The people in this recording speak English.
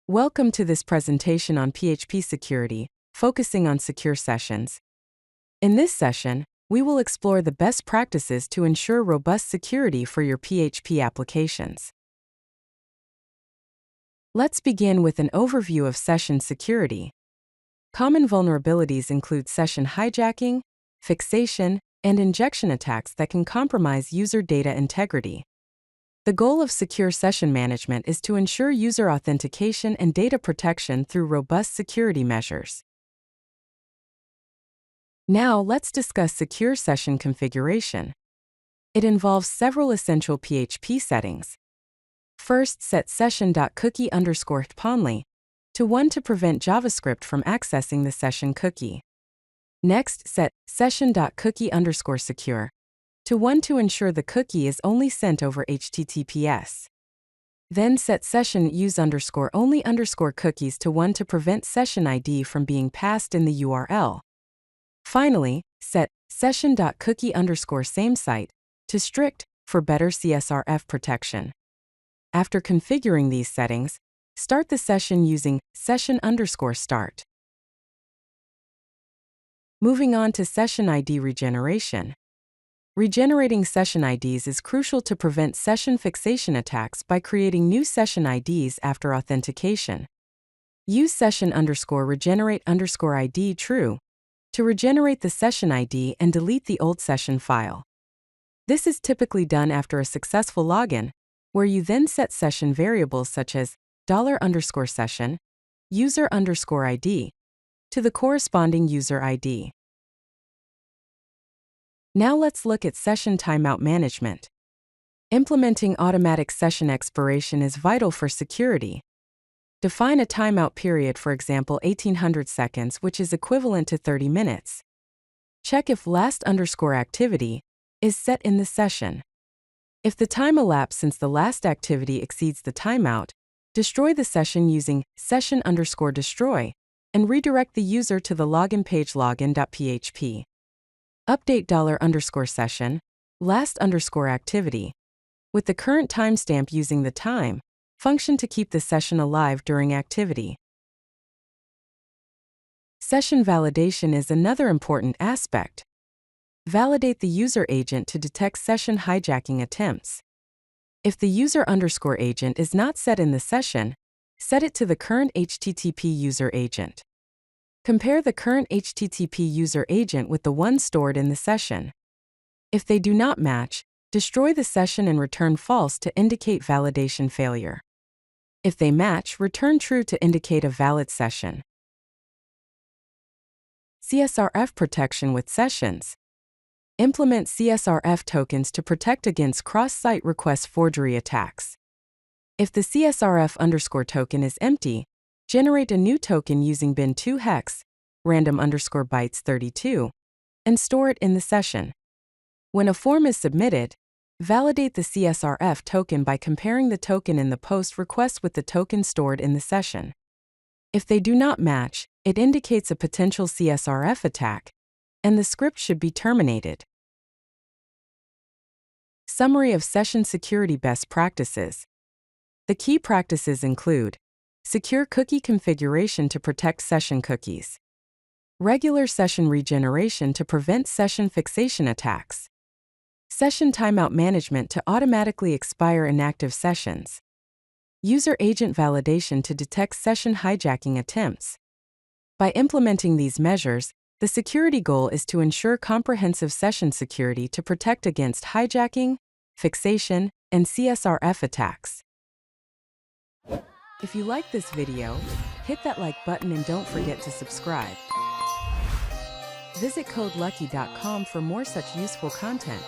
Welcome to this presentation on PHP Security, focusing on secure sessions. In this session, we will explore the best practices to ensure robust security for your PHP applications. Let's begin with an overview of session security. Common vulnerabilities include session hijacking, fixation, and injection attacks that can compromise user data integrity. The goal of secure session management is to ensure user authentication and data protection through robust security measures. Now, let's discuss secure session configuration. It involves several essential PHP settings. First, set session.cookie_HTTPOnly to 1 to prevent JavaScript from accessing the session cookie. Next, set session.cookie_secure to 1 to ensure the cookie is only sent over HTTPS. Then set session use_only_cookies to 1 to prevent session ID from being passed in the URL. Finally, set session.cookie_samesite to strict for better CSRF protection. After configuring these settings, start the session using session_start. Moving on to session ID regeneration. Regenerating session IDs is crucial to prevent session fixation attacks by creating new session IDs after authentication. Use session_regenerate_ID true to regenerate the session ID and delete the old session file. This is typically done after a successful login, where you then set session variables such as $_session, user_ID, to the corresponding user ID. Now let's look at session timeout management. Implementing automatic session expiration is vital for security. Define a timeout period, for example 1800 seconds, which is equivalent to 30 minutes. Check if last_activity is set in the session. If the time elapsed since the last activity exceeds the timeout, destroy the session using session_destroy and redirect the user to the login page login.php. Update $_session, last_activity, with the current timestamp using the time function to keep the session alive during activity. Session validation is another important aspect. Validate the user agent to detect session hijacking attempts. If the user_agent is not set in the session, set it to the current HTTP user agent. Compare the current HTTP user agent with the one stored in the session. If they do not match, destroy the session and return false to indicate validation failure. If they match, return true to indicate a valid session. CSRF Protection with sessions. Implement CSRF tokens to protect against cross-site request forgery attacks. If the CSRF token is empty, generate a new token using bin2 hex, random_bytes 32, and store it in the session. When a form is submitted, validate the CSRF token by comparing the token in the post request with the token stored in the session. If they do not match, it indicates a potential CSRF attack, and the script should be terminated. Summary of session security best practices. The key practices include secure cookie configuration to protect session cookies, regular session regeneration to prevent session fixation attacks, session timeout management to automatically expire inactive sessions, user agent validation to detect session hijacking attempts. By implementing these measures, the security goal is to ensure comprehensive session security to protect against hijacking, fixation, and CSRF attacks. If you like this video, hit that like button and don't forget to subscribe. Visit codelucky.com for more such useful content.